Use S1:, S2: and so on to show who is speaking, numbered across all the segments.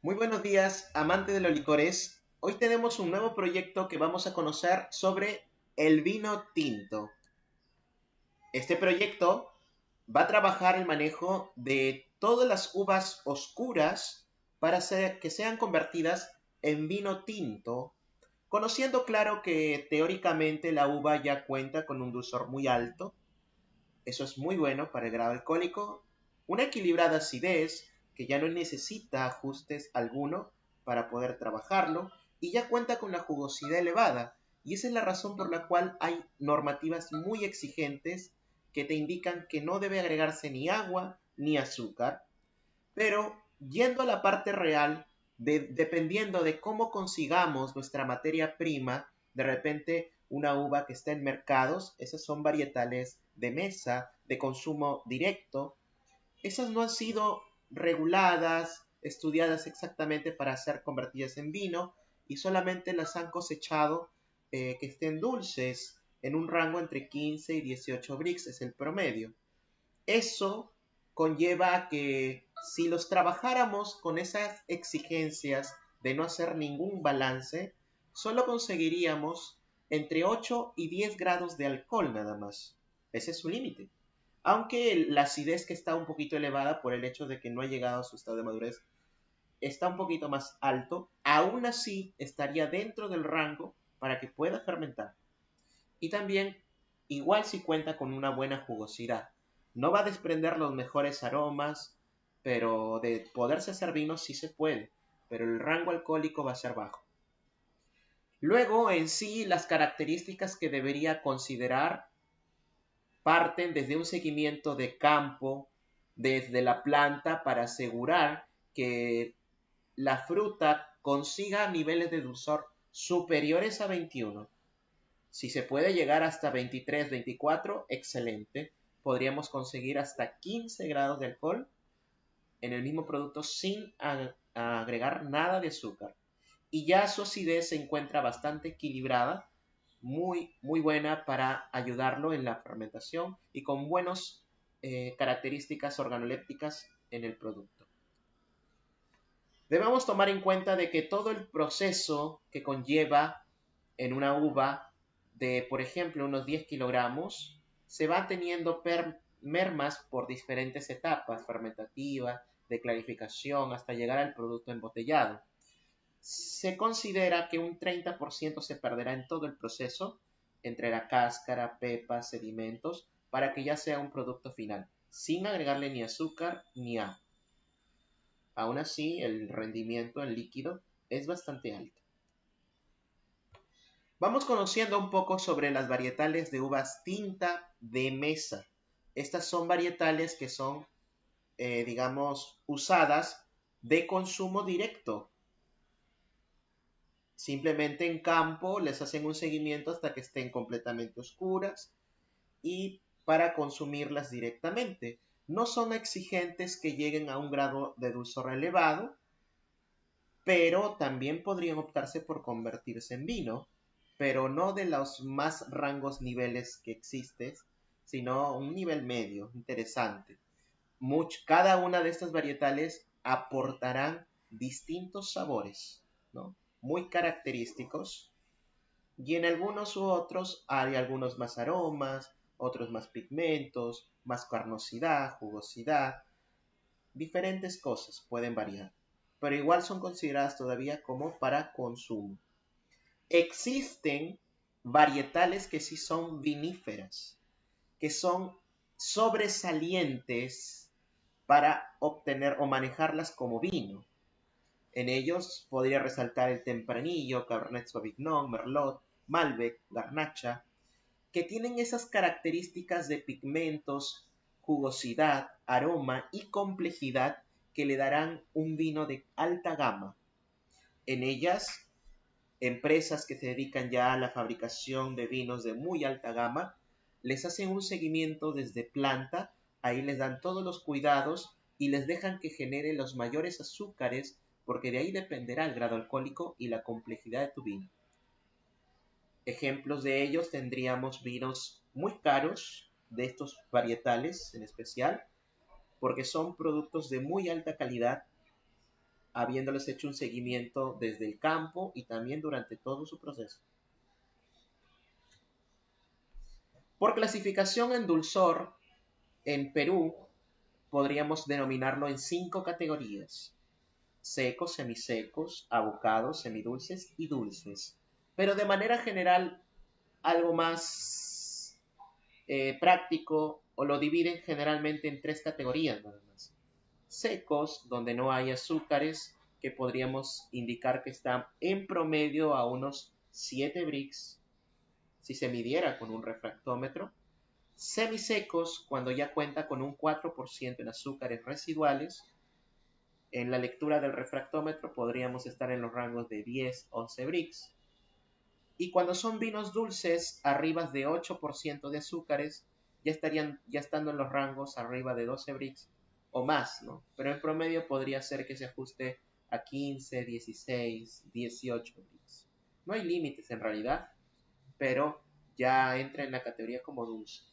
S1: Muy buenos días, amante de los licores. Hoy tenemos un nuevo proyecto que vamos a conocer sobre el vino tinto. Este proyecto va a trabajar el manejo de todas las uvas oscuras para que sean convertidas en vino tinto, conociendo claro que teóricamente la uva ya cuenta con un dulzor muy alto. Eso es muy bueno para el grado alcohólico. Una equilibrada acidez que ya no necesita ajustes alguno para poder trabajarlo y ya cuenta con la jugosidad elevada. Y esa es la razón por la cual hay normativas muy exigentes que te indican que no debe agregarse ni agua ni azúcar. Pero yendo a la parte real, dependiendo de cómo consigamos nuestra materia prima, de repente una uva que está en mercados, esas son varietales de mesa, de consumo directo, esas no han sido reguladas, estudiadas exactamente para ser convertidas en vino y solamente las han cosechado que estén dulces en un rango entre 15 y 18 Brix, es el promedio. Eso conlleva a que si los trabajáramos con esas exigencias de no hacer ningún balance, solo conseguiríamos entre 8 y 10 grados de alcohol nada más. Ese es su límite. Aunque la acidez que está un poquito elevada por el hecho de que no ha llegado a su estado de madurez está un poquito más alto, aún así estaría dentro del rango para que pueda fermentar. Y también, igual si cuenta con una buena jugosidad. No va a desprender los mejores aromas, pero de poderse hacer vino sí se puede, pero el rango alcohólico va a ser bajo. Luego, en sí, las características que debería considerar parten desde un seguimiento de campo, desde la planta, para asegurar que la fruta consiga niveles de dulzor superiores a 21. Si se puede llegar hasta 23, 24, excelente. Podríamos conseguir hasta 15 grados de alcohol en el mismo producto sin agregar nada de azúcar. Y ya su acidez se encuentra bastante equilibrada, muy buena para ayudarlo en la fermentación y con buenas características organolépticas en el producto. Debemos tomar en cuenta de que todo el proceso que conlleva en una uva de, por ejemplo, unos 10 kilogramos, se va teniendo mermas por diferentes etapas, fermentativa, de clarificación, hasta llegar al producto embotellado. Se considera que un 30% se perderá en todo el proceso, entre la cáscara, pepa, sedimentos, para que ya sea un producto final, sin agregarle ni azúcar ni agua. Aún así, el rendimiento en líquido es bastante alto. Vamos conociendo un poco sobre las varietales de uvas tinta de mesa. Estas son varietales que son, digamos, usadas de consumo directo. Simplemente en campo les hacen un seguimiento hasta que estén completamente oscuras y para consumirlas directamente. No son exigentes que lleguen a un grado de dulzor elevado, pero también podrían optarse por convertirse en vino, pero no de los más rangos niveles que existen, sino un nivel medio, interesante. Cada una de estas varietales aportarán distintos sabores, ¿no? Muy característicos, y en algunos u otros hay algunos más aromas, otros más pigmentos, más carnosidad, jugosidad, diferentes cosas pueden variar, pero igual son consideradas todavía como para consumo. Existen varietales que sí son viníferas, que son sobresalientes para obtener o manejarlas como vino. En ellos podría resaltar el Tempranillo, Cabernet Sauvignon, Merlot, Malbec, Garnacha, que tienen esas características de pigmentos, jugosidad, aroma y complejidad que le darán un vino de alta gama. En ellas, empresas que se dedican ya a la fabricación de vinos de muy alta gama, les hacen un seguimiento desde planta, ahí les dan todos los cuidados y les dejan que genere los mayores azúcares, porque de ahí dependerá el grado alcohólico y la complejidad de tu vino. Ejemplos de ellos tendríamos vinos muy caros, de estos varietales en especial, porque son productos de muy alta calidad habiéndoles hecho un seguimiento desde el campo y también durante todo su proceso. Por clasificación en dulzor, en Perú podríamos denominarlo en 5 categorías: secos, semisecos, abocados, semidulces y dulces. Pero de manera general, algo más práctico, o lo dividen generalmente en 3 categorías nada más. Secos, donde no hay azúcares, que podríamos indicar que están en promedio a unos 7 Brix, si se midiera con un refractómetro. Semisecos, cuando ya cuenta con un 4% en azúcares residuales. En la lectura del refractómetro podríamos estar en los rangos de 10-11 Brix. Y cuando son vinos dulces, arriba de 8% de azúcares, ya estarían ya estando en los rangos arriba de 12 Brix o más, ¿no? Pero en promedio podría ser que se ajuste a 15, 16, 18 Brix. No hay límites en realidad, pero ya entra en la categoría como dulce.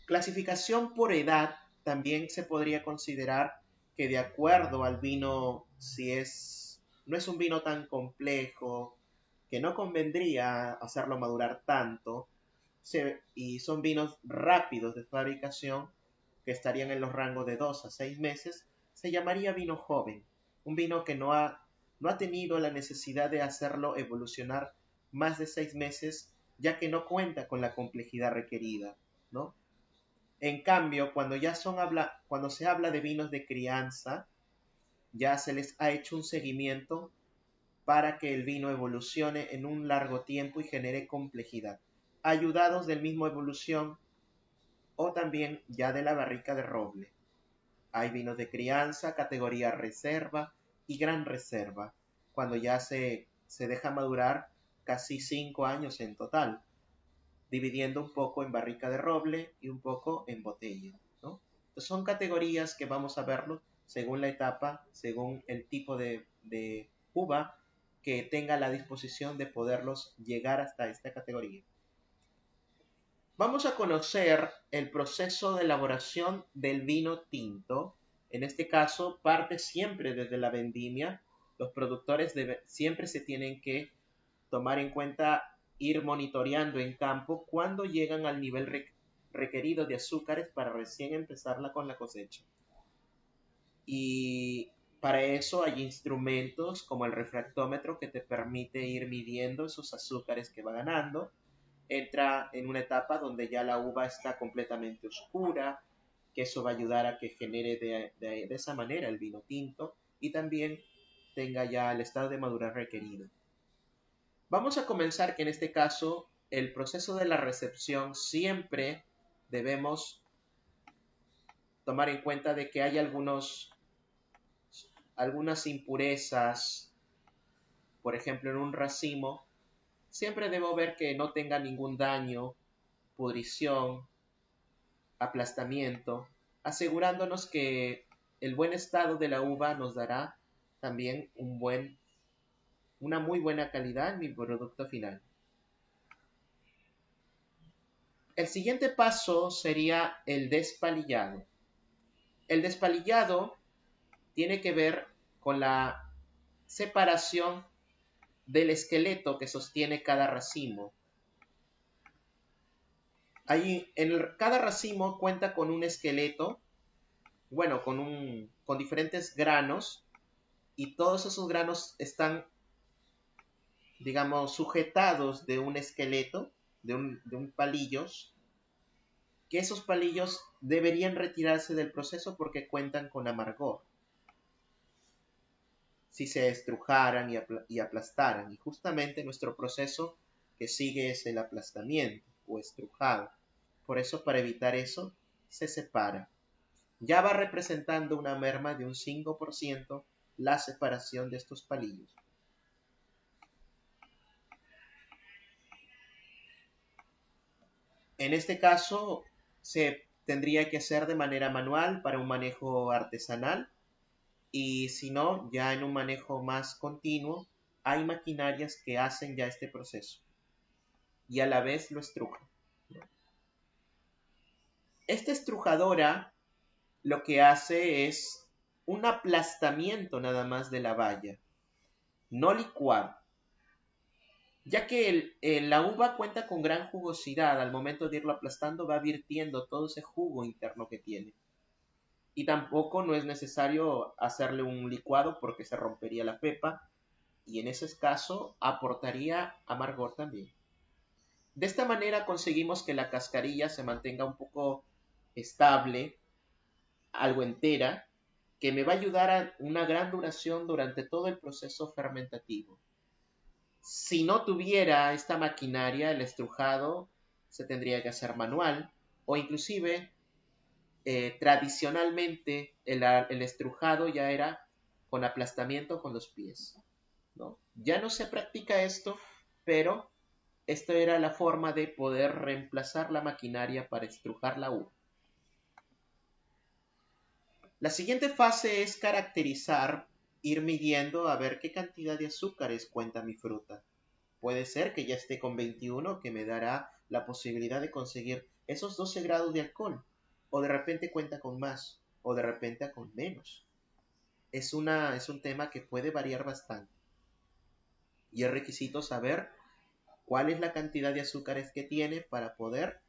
S1: Clasificación por edad, también se podría considerar que de acuerdo al vino, si no es un vino tan complejo, que no convendría hacerlo madurar tanto, y son vinos rápidos de fabricación, que estarían en los rangos de 2 a 6 meses, se llamaría vino joven. Un vino que no ha tenido la necesidad de hacerlo evolucionar más de 6 meses, ya que no cuenta con la complejidad requerida, ¿no? En cambio, cuando se habla de vinos de crianza, ya se les ha hecho un seguimiento para que el vino evolucione en un largo tiempo y genere complejidad, ayudados del mismo evolución o también ya de la barrica de roble. Hay vinos de crianza, categoría reserva y gran reserva, cuando ya se deja madurar casi 5 años en total, dividiendo un poco en barrica de roble y un poco en botella, ¿no? Entonces son categorías que vamos a verlo según la etapa, según el tipo de uva que tenga la disposición de poderlos llegar hasta esta categoría. Vamos a conocer el proceso de elaboración del vino tinto. En este caso, parte siempre desde la vendimia. Los productores siempre se tienen que tomar en cuenta, ir monitoreando en campo cuando llegan al nivel requerido de azúcares para recién empezar con la cosecha. Y para eso hay instrumentos como el refractómetro que te permite ir midiendo esos azúcares que va ganando. Entra en una etapa donde ya la uva está completamente oscura, que eso va a ayudar a que genere de esa manera el vino tinto y también tenga ya el estado de madurez requerido. Vamos a comenzar que en este caso el proceso de la recepción siempre debemos tomar en cuenta de que hay algunas impurezas, por ejemplo en un racimo, siempre debo ver que no tenga ningún daño, pudrición, aplastamiento, asegurándonos que el buen estado de la uva nos dará también una muy buena calidad en mi producto final. El siguiente paso sería el despalillado. El despalillado tiene que ver con la separación del esqueleto que sostiene cada racimo. Cada racimo cuenta con un esqueleto, bueno, con diferentes granos, y todos esos granos están, digamos, sujetados de un esqueleto, de un palillos, que esos palillos deberían retirarse del proceso porque cuentan con amargor si se estrujaran y aplastaran. Y justamente nuestro proceso que sigue es el aplastamiento o estrujado. Por eso, para evitar eso, se separa. Ya va representando una merma de un 5% la separación de estos palillos. En este caso, se tendría que hacer de manera manual para un manejo artesanal, y si no, ya en un manejo más continuo, hay maquinarias que hacen ya este proceso y a la vez lo estrujan. Esta estrujadora lo que hace es un aplastamiento nada más de la baya, no licuar, ya que la uva cuenta con gran jugosidad. Al momento de irlo aplastando va virtiendo todo ese jugo interno que tiene. Y tampoco no es necesario hacerle un licuado porque se rompería la pepa y en ese caso aportaría amargor también. De esta manera conseguimos que la cascarilla se mantenga un poco estable, algo entera, que me va a ayudar a una gran duración durante todo el proceso fermentativo. Si no tuviera esta maquinaria, el estrujado se tendría que hacer manual o inclusive tradicionalmente el estrujado ya era con aplastamiento con los pies, ¿no? Ya no se practica esto, pero esta era la forma de poder reemplazar la maquinaria para estrujar la uva. La siguiente fase es caracterizar, ir midiendo a ver qué cantidad de azúcares cuenta mi fruta. Puede ser que ya esté con 21, que me dará la posibilidad de conseguir esos 12 grados de alcohol. O de repente cuenta con más, o de repente con menos. Es un tema que puede variar bastante. Y es requisito saber cuál es la cantidad de azúcares que tiene para poder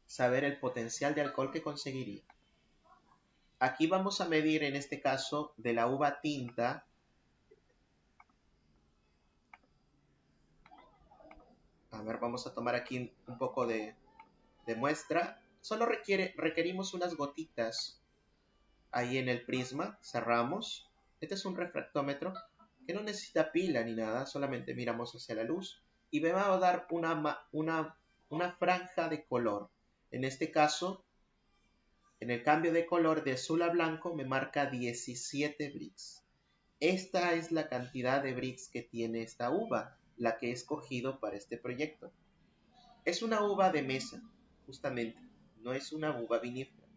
S1: saber el potencial de alcohol que conseguiría. Aquí vamos a medir en este caso de la uva tinta. A ver, vamos a tomar aquí un poco de muestra. Solo requerimos unas gotitas ahí en el prisma. Cerramos. Este es un refractómetro que no necesita pila ni nada. Solamente miramos hacia la luz y me va a dar una franja de color. En este caso, en el cambio de color de azul a blanco me marca 17 Brix. Esta es la cantidad de Brix que tiene esta uva, la que he escogido para este proyecto. Es una uva de mesa, justamente, no es una uva vinífera.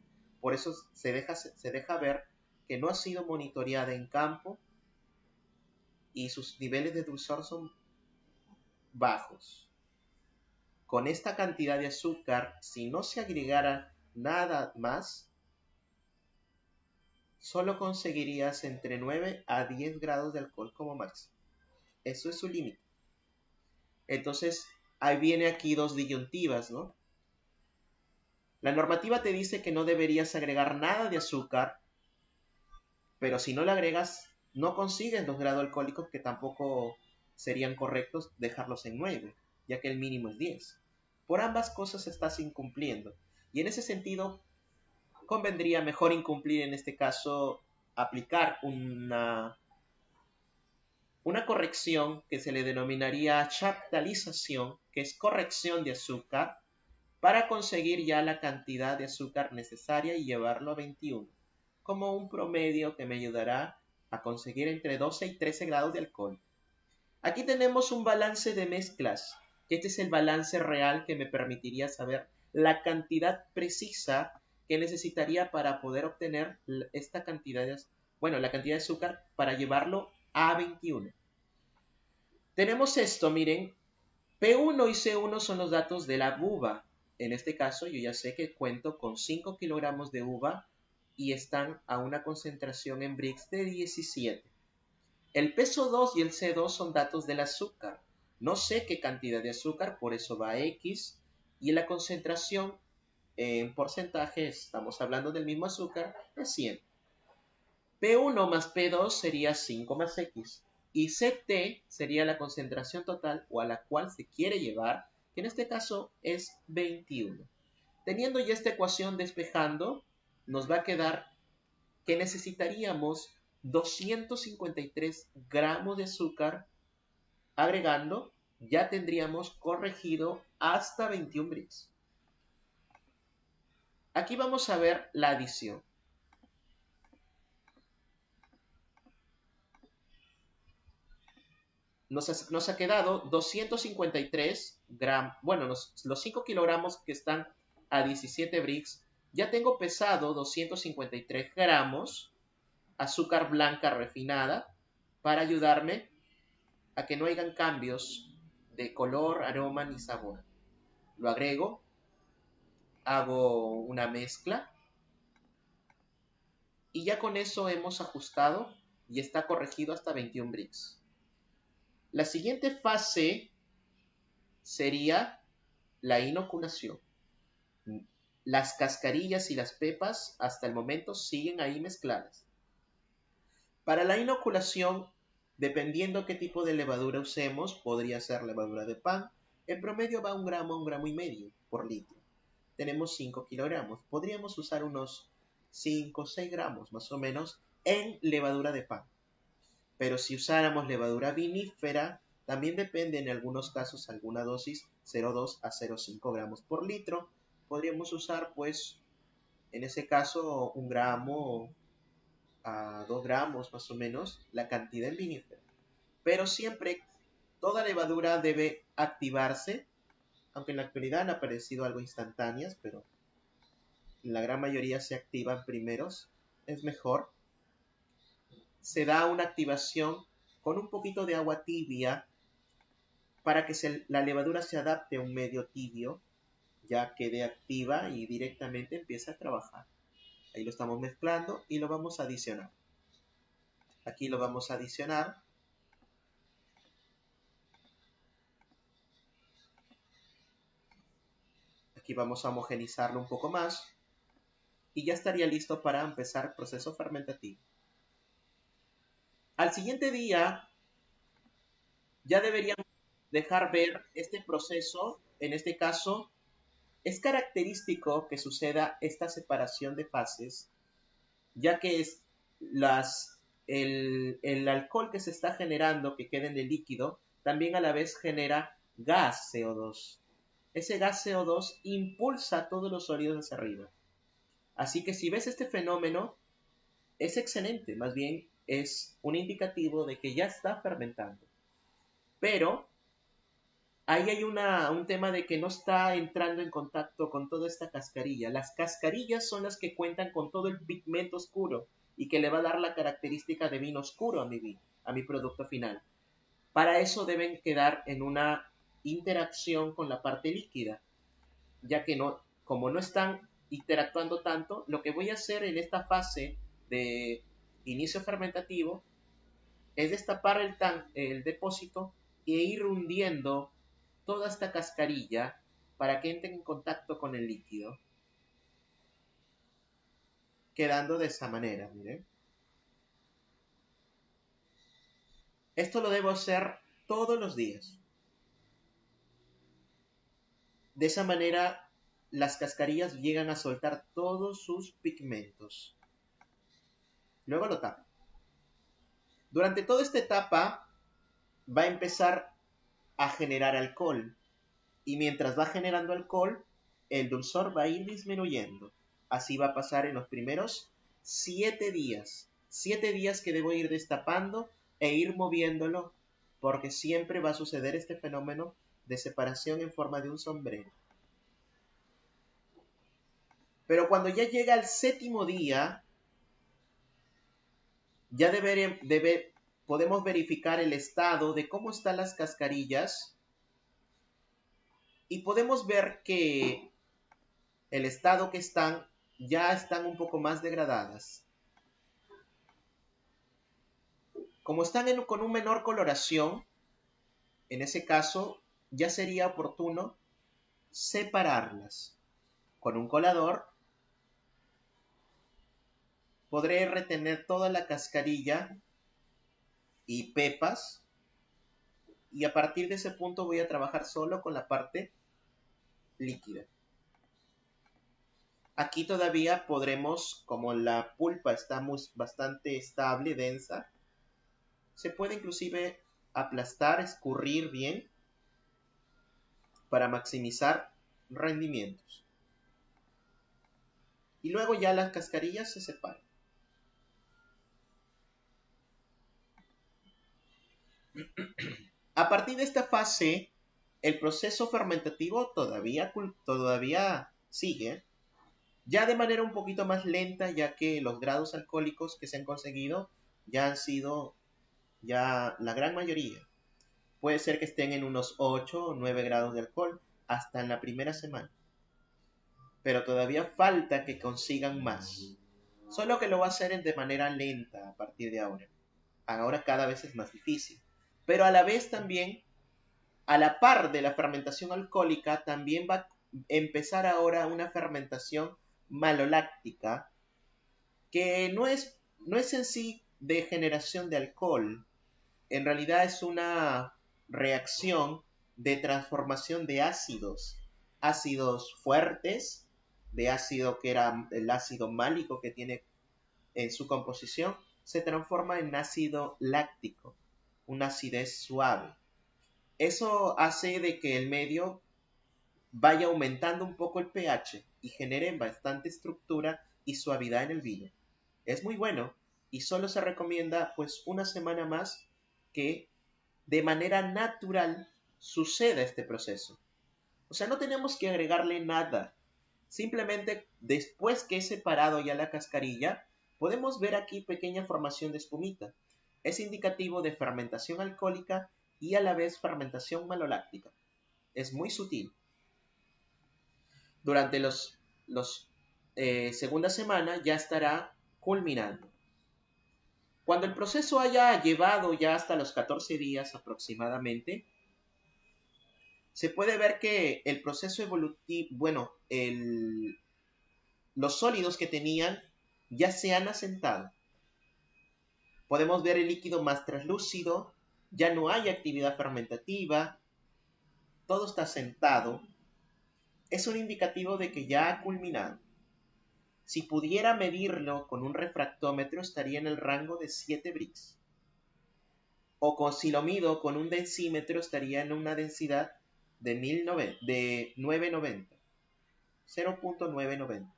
S1: Por eso se deja ver que no ha sido monitoreada en campo y sus niveles de dulzor son bajos. Con esta cantidad de azúcar, si no se agregara nada más, solo conseguirías entre 9 a 10 grados de alcohol como máximo. Eso es su límite. Entonces, ahí viene aquí dos disyuntivas, ¿no? La normativa te dice que no deberías agregar nada de azúcar, pero si no le agregas, no consigues los grados alcohólicos que tampoco serían correctos dejarlos en 9, ya que el mínimo es 10. Por ambas cosas estás incumpliendo. Y en ese sentido, convendría mejor incumplir en este caso, aplicar una corrección que se le denominaría chaptalización, que es corrección de azúcar, para conseguir ya la cantidad de azúcar necesaria y llevarlo a 21, como un promedio que me ayudará a conseguir entre 12 y 13 grados de alcohol. Aquí tenemos un balance de mezclas, que este es el balance real que me permitiría saber la cantidad precisa que necesitaría para poder obtener esta cantidad la cantidad de azúcar para llevarlo a 21. Tenemos esto, miren, P1 y C1 son los datos de la uva. En este caso yo ya sé que cuento con 5 kilogramos de uva y están a una concentración en Brix de 17. El peso 2 y el C2 son datos del azúcar. No sé qué cantidad de azúcar, por eso va a X. Y la concentración en porcentaje, estamos hablando del mismo azúcar, es 100. P1 más P2 sería 5 más X. Y CT sería la concentración total o a la cual se quiere llevar, que en este caso es 21. Teniendo ya esta ecuación despejando, nos va a quedar que necesitaríamos 253 gramos de azúcar. Agregando, ya tendríamos corregido hasta 21 Brix. Aquí vamos a ver la adición. Nos ha quedado 253 gramos, bueno, los 5 kilogramos que están a 17 Brix, ya tengo pesado 253 gramos azúcar blanca refinada para ayudarme a que no hayan cambios de color, aroma ni sabor. Lo agrego, hago una mezcla Y ya con eso hemos ajustado y está corregido hasta 21 brix. La siguiente fase sería la inoculación. Las cascarillas y las pepas hasta el momento siguen ahí mezcladas. Para la inoculación, dependiendo qué tipo de levadura usemos, podría ser levadura de pan. En promedio va 1 gramo a 1 gramo y medio por litro. Tenemos 5 kilogramos. Podríamos usar unos 5 o 6 gramos más o menos en levadura de pan. Pero si usáramos levadura vinífera, también depende en algunos casos alguna dosis 0,2 a 0,5 gramos por litro. Podríamos usar pues en ese caso 1 gramo a 2 gramos más o menos la cantidad en vinífera. Pero siempre toda levadura debe activarse, aunque en la actualidad han aparecido algo instantáneas, pero la gran mayoría se activan primeros, es mejor. Se da una activación con un poquito de agua tibia para que la levadura se adapte a un medio tibio, ya quede activa y directamente empieza a trabajar. Ahí lo estamos mezclando y lo vamos a adicionar. Aquí lo vamos a adicionar. Aquí vamos a homogenizarlo un poco más y ya estaría listo para empezar el proceso fermentativo. Al siguiente día ya deberíamos dejar ver este proceso. En este caso es característico que suceda esta separación de fases, ya que es el alcohol que se está generando, que queda en el líquido, también a la vez genera gas CO2. Ese gas CO2 impulsa todos los sólidos hacia arriba. Así que si ves este fenómeno, es excelente, más bien es un indicativo de que ya está fermentando. Pero ahí hay un tema de que no está entrando en contacto con toda esta cascarilla. Las cascarillas son las que cuentan con todo el pigmento oscuro y que le va a dar la característica de vino oscuro a mi vino, a mi producto final. Para eso deben quedar en una interacción con la parte líquida, ya que no, como no están interactuando tanto, lo que voy a hacer en esta fase de inicio fermentativo es destapar el depósito e ir hundiendo toda esta cascarilla para que entre en contacto con el líquido, quedando de esa manera, miren. Esto lo debo hacer todos los días. De esa manera las cascarillas llegan a soltar todos sus pigmentos. Luego lo tapo. Durante toda esta etapa va a empezar a generar alcohol. Y mientras va generando alcohol, el dulzor va a ir disminuyendo. Así va a pasar en los primeros 7 días. 7 días que debo ir destapando e ir moviéndolo, porque siempre va a suceder este fenómeno de separación en forma de un sombrero. Pero cuando ya llega al 7º día, ya podemos verificar el estado de cómo están las cascarillas y podemos ver que el estado que están ya están un poco más degradadas. Como están con una menor coloración, en ese caso ya sería oportuno separarlas. Con un colador podré retener toda la cascarilla y pepas y a partir de ese punto voy a trabajar solo con la parte líquida. Aquí todavía podremos, como la pulpa está bastante estable, densa, se puede inclusive aplastar, escurrir bien para maximizar rendimientos. Y luego ya las cascarillas se separan. A partir de esta fase, el proceso fermentativo todavía sigue, ya de manera un poquito más lenta, ya que los grados alcohólicos que se han conseguido ya han sido la gran mayoría. Puede ser que estén en unos 8 o 9 grados de alcohol hasta en la primera semana. Pero todavía falta que consigan más. solo que lo va a hacer de manera lenta a partir de ahora. Ahora cada vez es más difícil. Pero a la vez también, a la par de la fermentación alcohólica, también va a empezar ahora una fermentación maloláctica que no es en sí de generación de alcohol, en realidad es una reacción de transformación de ácidos, ácidos fuertes, de ácido que era el ácido málico que tiene en su composición, se transforma en ácido láctico, una acidez suave. Eso hace de que el medio vaya aumentando un poco el pH y genere bastante estructura y suavidad en el vino. Es muy bueno y solo se recomienda pues una semana más que de manera natural suceda este proceso. O sea, no tenemos que agregarle nada. Simplemente después que he separado ya la cascarilla, podemos ver aquí pequeña formación de espumita. Es indicativo de fermentación alcohólica y a la vez fermentación maloláctica. Es muy sutil. Durante los segunda semana ya estará culminando. Cuando el proceso haya llevado ya hasta los 14 días aproximadamente, se puede ver que el proceso evolutivo, bueno, los sólidos que tenían ya se han asentado. Podemos ver el líquido más translúcido, ya no hay actividad fermentativa, todo está asentado. Es un indicativo de que ya ha culminado. Si pudiera medirlo con un refractómetro estaría en el rango de 7 Brix. Si lo mido con un densímetro estaría en una densidad de 990. 0.990.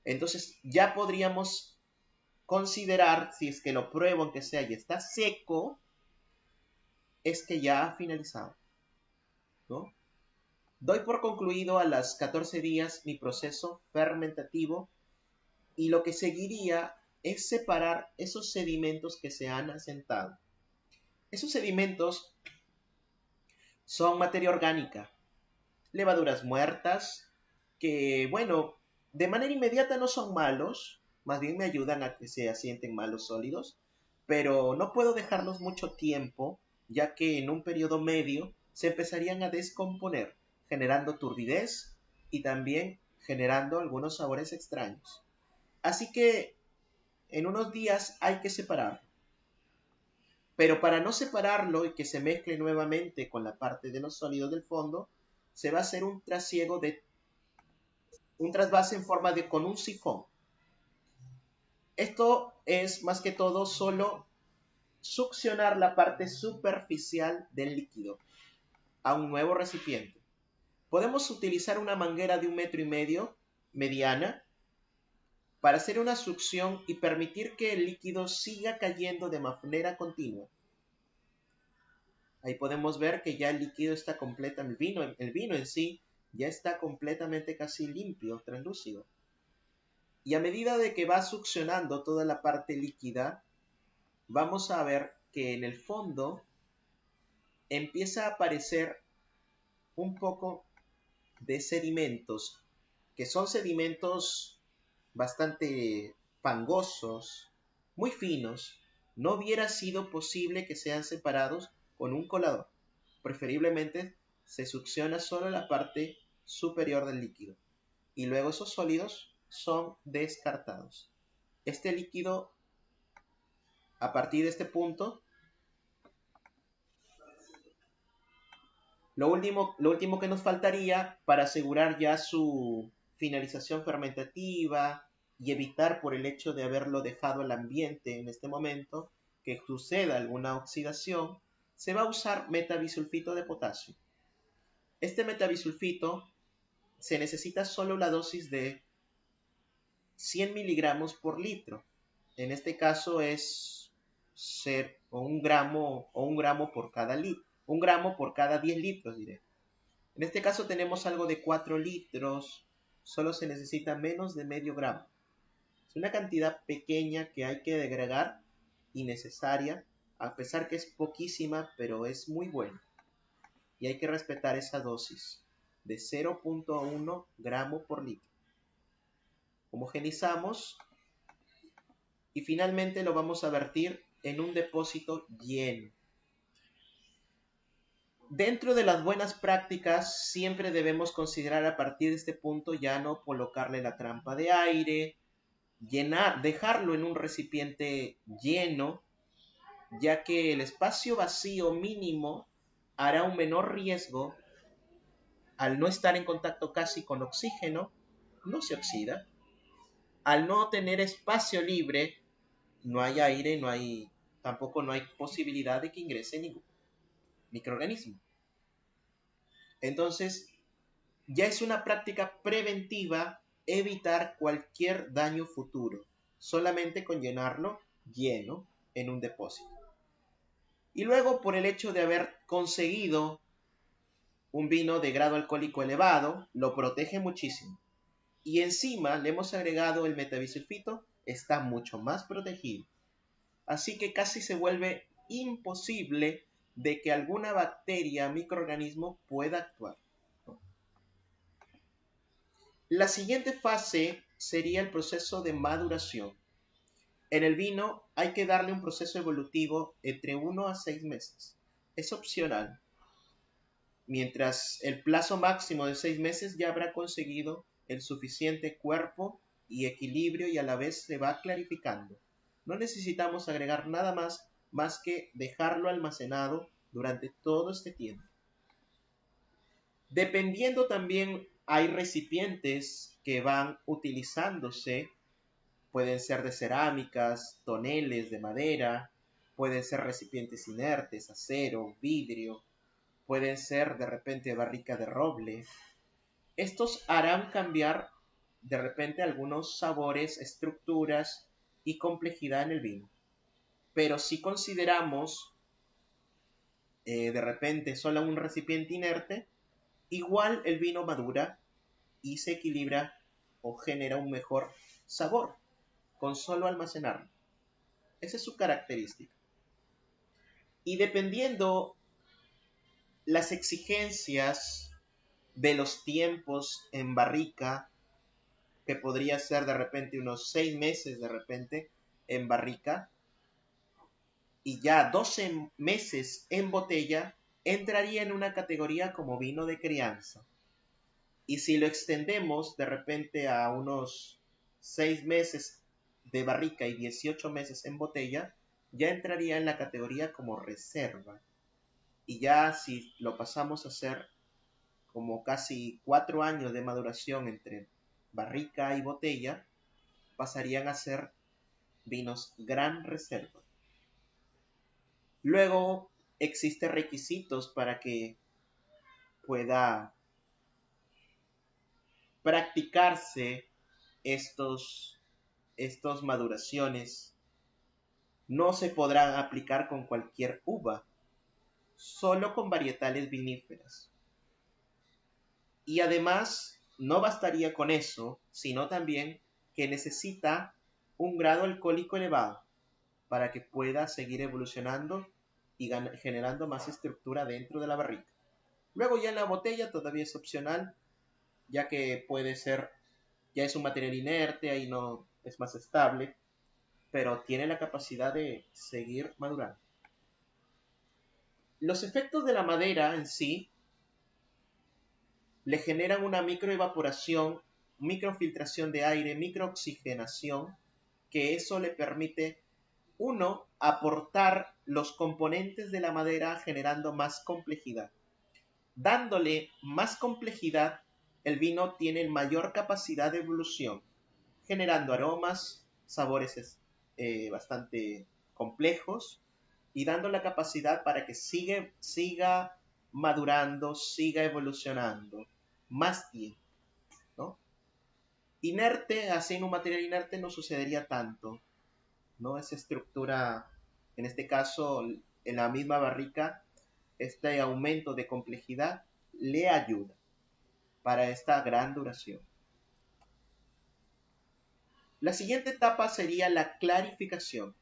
S1: Entonces ya podríamos considerar, si es que lo pruebo aunque sea y está seco, es que ya ha finalizado, ¿no? Doy por concluido a las 14 días mi proceso fermentativo y lo que seguiría es separar esos sedimentos que se han asentado. Esos sedimentos son materia orgánica, levaduras muertas, que, bueno, de manera inmediata no son malos, más bien me ayudan a que se asienten malos sólidos, pero no puedo dejarlos mucho tiempo, ya que en un periodo medio se empezarían a descomponer, generando turbidez y también generando algunos sabores extraños. Así que en unos días hay que separarlo. Pero para no separarlo y que se mezcle nuevamente con la parte de los sólidos del fondo, se va a hacer un trasiego de un trasvase en forma de con un sifón. Esto es más que todo solo succionar la parte superficial del líquido a un nuevo recipiente. Podemos utilizar una manguera de 1,5 metros mediana para hacer una succión y permitir que el líquido siga cayendo de manera continua. Ahí podemos ver que ya el líquido está completo, el vino en sí ya está completamente casi limpio, translúcido. Y a medida de que va succionando toda la parte líquida, vamos a ver que en el fondo empieza a aparecer un poco de sedimentos, que son sedimentos bastante fangosos, muy finos. No hubiera sido posible que sean separados con un colador. Preferiblemente se succiona solo la parte superior del líquido y luego esos sólidos son descartados. Este líquido, a partir de este punto, lo último que nos faltaría para asegurar ya su finalización fermentativa y evitar por el hecho de haberlo dejado al ambiente en este momento que suceda alguna oxidación, se va a usar metabisulfito de potasio. Este metabisulfito se necesita solo la dosis de 100 miligramos por litro. En este caso es un gramo por cada litro, un gramo por cada 10 litros, diré. En este caso tenemos algo de 4 litros, solo se necesita menos de medio gramo. Es una cantidad pequeña que hay que agregar y necesaria, a pesar que es poquísima, pero es muy buena. Y hay que respetar esa dosis de 0.1 gramo por litro. Homogenizamos y finalmente lo vamos a vertir en un depósito lleno. Dentro de las buenas prácticas, siempre debemos considerar a partir de este punto ya no colocarle la trampa de aire, dejarlo en un recipiente lleno, ya que el espacio vacío mínimo hará un menor riesgo al no estar en contacto casi con oxígeno, no se oxida. Al no tener espacio libre, no hay aire, tampoco no hay posibilidad de que ingrese ningún microorganismo. Entonces, ya es una práctica preventiva evitar cualquier daño futuro, solamente con llenarlo lleno en un depósito. Y luego, por el hecho de haber conseguido un vino de grado alcohólico elevado, lo protege muchísimo. Y encima le hemos agregado el metabisulfito, está mucho más protegido. Así que casi se vuelve imposible de que alguna bacteria, microorganismo pueda actuar. La siguiente fase sería el proceso de maduración. En el vino hay que darle un proceso evolutivo entre 1 a 6 meses. Es opcional. Mientras el plazo máximo de 6 meses ya habrá conseguido el suficiente cuerpo y equilibrio y a la vez se va clarificando. No necesitamos agregar nada más que dejarlo almacenado durante todo este tiempo. Dependiendo también, hay recipientes que van utilizándose, pueden ser de cerámicas, toneles de madera, pueden ser recipientes inertes, acero, vidrio, pueden ser de repente barrica de roble. Estos harán cambiar de repente algunos sabores, estructuras y complejidad en el vino. Pero si consideramos de repente solo un recipiente inerte, igual el vino madura y se equilibra o genera un mejor sabor con solo almacenarlo. Esa es su característica. Y dependiendo las exigencias de los tiempos en barrica, que podría ser de repente unos 6 meses de repente en barrica, y ya 12 meses en botella, entraría en una categoría como vino de crianza. Y si lo extendemos de repente a unos 6 meses de barrica y 18 meses en botella, ya entraría en la categoría como reserva. Y ya si lo pasamos a hacer como casi 4 años de maduración entre barrica y botella, pasarían a ser vinos gran reserva. Luego existen requisitos para que pueda practicarse estos maduraciones. No se podrán aplicar con cualquier uva, solo con varietales viníferas. Y además, no bastaría con eso, sino también que necesita un grado alcohólico elevado para que pueda seguir evolucionando y generando más estructura dentro de la barrica. Luego ya en la botella todavía es opcional, ya que puede ser, ya es un material inerte, ahí no es más estable, pero tiene la capacidad de seguir madurando. Los efectos de la madera en sí le generan una microevaporación, microfiltración de aire, microoxigenación, que eso le permite, uno, aportar los componentes de la madera generando más complejidad. Dándole más complejidad, el vino tiene mayor capacidad de evolución, generando aromas, sabores bastante complejos y dando la capacidad para que siga madurando, siga evolucionando más tiempo, ¿no? Inerte, así en un material inerte no sucedería tanto, ¿no? Esa estructura, en este caso, en la misma barrica, este aumento de complejidad le ayuda para esta gran duración. La siguiente etapa sería la clarificación.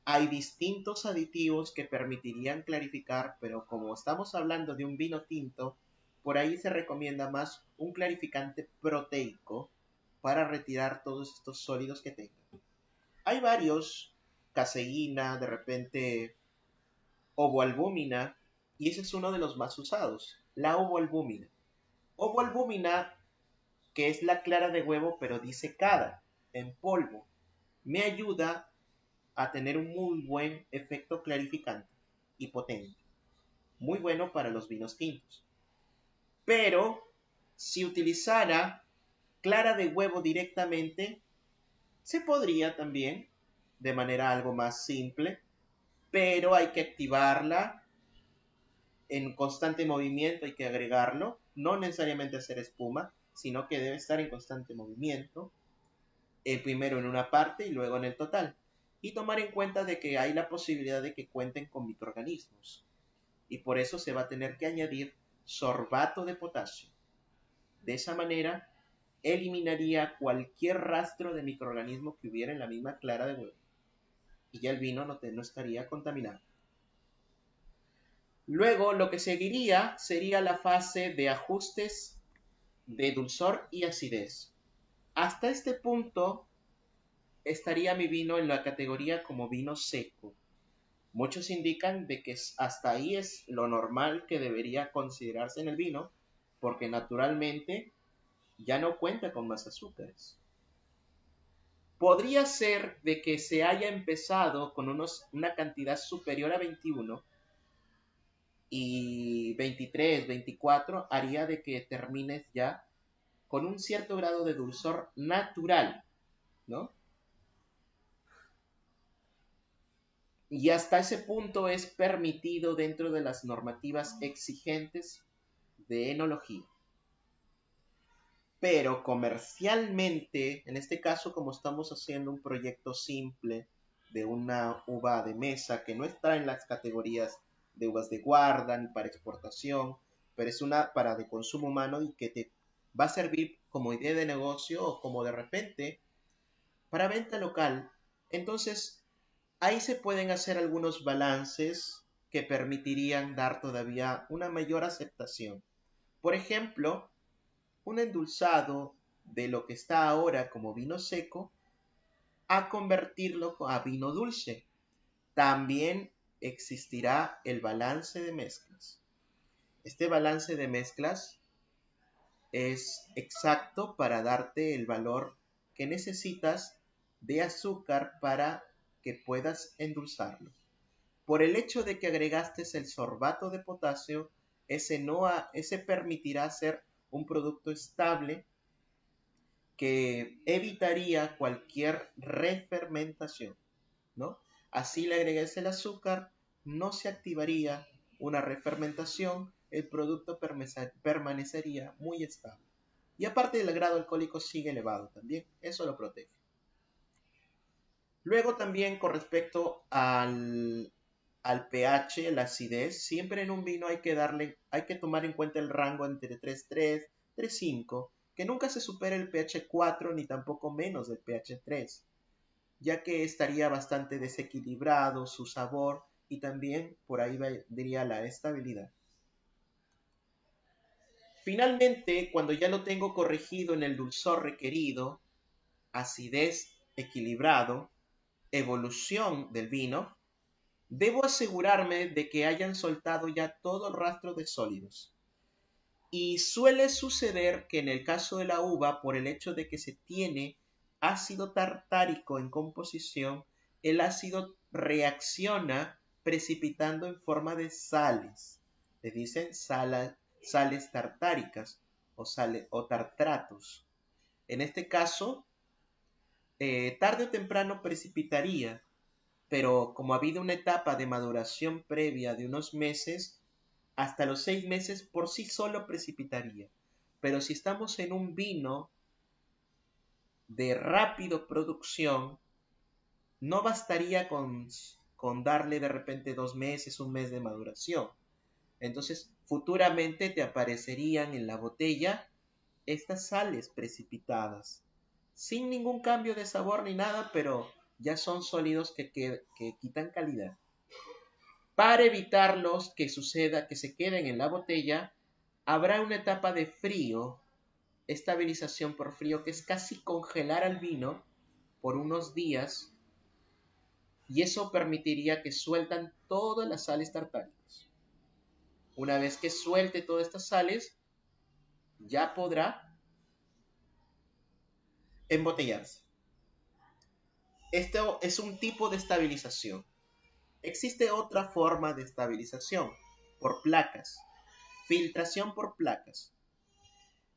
S1: Hay distintos aditivos que permitirían clarificar, pero como estamos hablando de un vino tinto, por ahí se recomienda más un clarificante proteico para retirar todos estos sólidos que tenga. Hay varios, caseína, de repente ovoalbúmina, y ese es uno de los más usados, la ovoalbúmina. Ovoalbúmina, que es la clara de huevo pero disecada en polvo, me ayuda a tener un muy buen efecto clarificante y potente. Muy bueno para los vinos tintos. Pero si utilizara clara de huevo directamente, se podría también, de manera algo más simple, pero hay que activarla en constante movimiento, hay que agregarlo, no necesariamente hacer espuma, sino que debe estar en constante movimiento, primero en una parte y luego en el total. Y tomar en cuenta de que hay la posibilidad de que cuenten con microorganismos. Y por eso se va a tener que añadir sorbato de potasio. De esa manera, eliminaría cualquier rastro de microorganismo que hubiera en la misma clara de huevo. Y ya el vino no estaría contaminado. Luego, lo que seguiría sería la fase de ajustes de dulzor y acidez. Hasta este punto estaría mi vino en la categoría como vino seco. Muchos indican de que hasta ahí es lo normal que debería considerarse en el vino, porque naturalmente ya no cuenta con más azúcares. Podría ser de que se haya empezado con una cantidad superior a 21 y 23, 24 haría de que termines ya con un cierto grado de dulzor natural, ¿no? Y hasta ese punto es permitido dentro de las normativas exigentes de enología. Pero comercialmente, en este caso como estamos haciendo un proyecto simple de una uva de mesa que no está en las categorías de uvas de guarda ni para exportación, pero es una para de consumo humano y que te va a servir como idea de negocio o como de repente para venta local, entonces ahí se pueden hacer algunos balances que permitirían dar todavía una mayor aceptación. Por ejemplo, un endulzado de lo que está ahora como vino seco a convertirlo a vino dulce. También existirá el balance de mezclas. Este balance de mezclas es exacto para darte el valor que necesitas de azúcar para que puedas endulzarlo. Por el hecho de que agregaste el sorbato de potasio, ese permitirá ser un producto estable que evitaría cualquier refermentación, ¿no? Así le agregues el azúcar, no se activaría una refermentación, el producto permanecería muy estable. Y aparte el grado alcohólico sigue elevado también, eso lo protege. Luego también con respecto al pH, la acidez, siempre en un vino hay que tomar en cuenta el rango entre 3.3, 3.5, que nunca se supere el pH 4 ni tampoco menos del pH 3, ya que estaría bastante desequilibrado su sabor y también por ahí diría la estabilidad. Finalmente, cuando ya lo tengo corregido en el dulzor requerido, acidez equilibrado, evolución del vino, debo asegurarme de que hayan soltado ya todo el rastro de sólidos. Y suele suceder que en el caso de la uva, por el hecho de que se tiene ácido tartárico en composición, el ácido reacciona precipitando en forma de sales. Le dicen sales tartáricas o tartratos. En este caso, tarde o temprano precipitaría, pero como ha habido una etapa de maduración previa de unos meses, hasta los 6 meses por sí solo precipitaría. Pero si estamos en un vino de rápido producción, no bastaría con darle de repente 2 meses, un mes de maduración. Entonces, futuramente te aparecerían en la botella estas sales precipitadas, sin ningún cambio de sabor ni nada, pero ya son sólidos que quitan calidad. Para evitarlos que suceda, que se queden en la botella, habrá una etapa de frío estabilización por frío, que es casi congelar al vino por unos días, y eso permitiría que sueltan todas las sales tartáricas. Una vez que suelte todas estas sales, ya podrá embotellarse. Esto es un tipo de estabilización. Existe otra forma de estabilización, por placas, filtración por placas.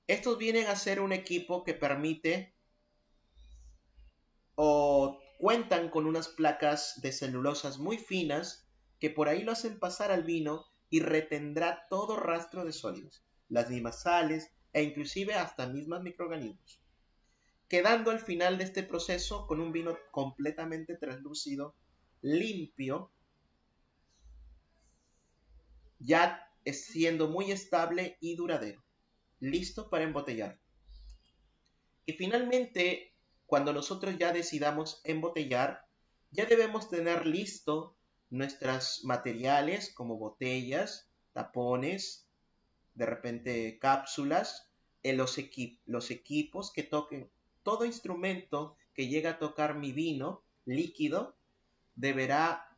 S1: Estos vienen a ser un equipo que permite o cuentan con unas placas de celulosas muy finas que por ahí lo hacen pasar al vino y retendrá todo rastro de sólidos, las mismas sales e inclusive hasta mismos microorganismos, quedando al final de este proceso con un vino completamente translúcido, limpio, ya siendo muy estable y duradero, listo para embotellar. Y finalmente, cuando nosotros ya decidamos embotellar, ya debemos tener listo nuestros materiales como botellas, tapones, de repente cápsulas, los equipos que toquen. Todo instrumento que llegue a tocar mi vino líquido deberá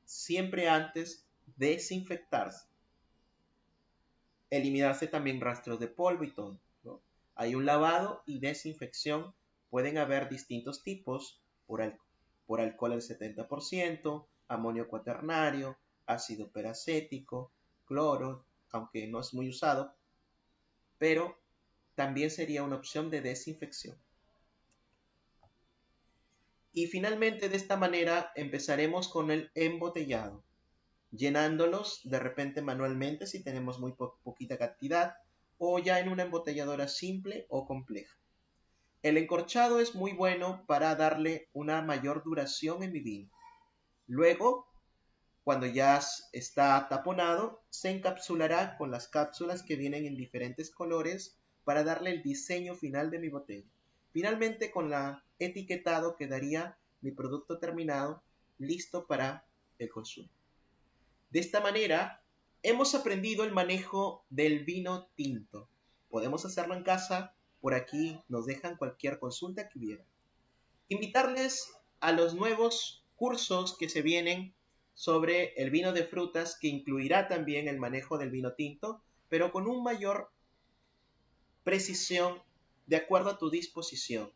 S1: siempre antes desinfectarse. Eliminarse también rastros de polvo y todo, ¿no? Hay un lavado y desinfección. Pueden haber distintos tipos por alcohol al 70%, amonio cuaternario, ácido peracético, cloro, aunque no es muy usado, pero también sería una opción de desinfección. Y finalmente de esta manera empezaremos con el embotellado, llenándolos de repente manualmente si tenemos muy poquita cantidad o ya en una embotelladora simple o compleja. El encorchado es muy bueno para darle una mayor duración en mi vino. Luego, cuando ya está taponado, se encapsulará con las cápsulas que vienen en diferentes colores para darle el diseño final de mi botella. Finalmente, con la etiquetado quedaría mi producto terminado, listo para el consumo. De esta manera, hemos aprendido el manejo del vino tinto. Podemos hacerlo en casa, por aquí nos dejan cualquier consulta que hubiera. Invitarles a los nuevos cursos que se vienen sobre el vino de frutas, que incluirá también el manejo del vino tinto, pero con una mayor precisión de acuerdo a tu disposición.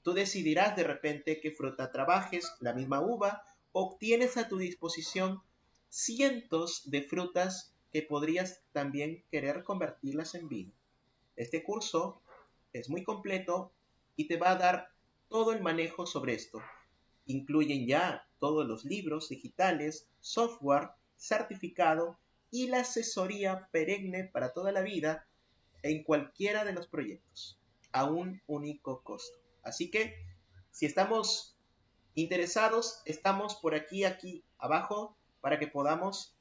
S1: Tú decidirás de repente qué fruta trabajes, la misma uva, o tienes a tu disposición cientos de frutas que podrías también querer convertirlas en vino. Este curso es muy completo y te va a dar todo el manejo sobre esto. Incluyen ya todos los libros digitales, software, certificado y la asesoría perenne para toda la vida en cualquiera de los proyectos, a un único costo. Así que, si estamos interesados, estamos por aquí abajo para que podamos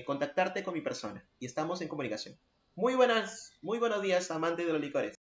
S1: contactarte con mi persona y estamos en comunicación. Muy buenos días, amantes de los licores.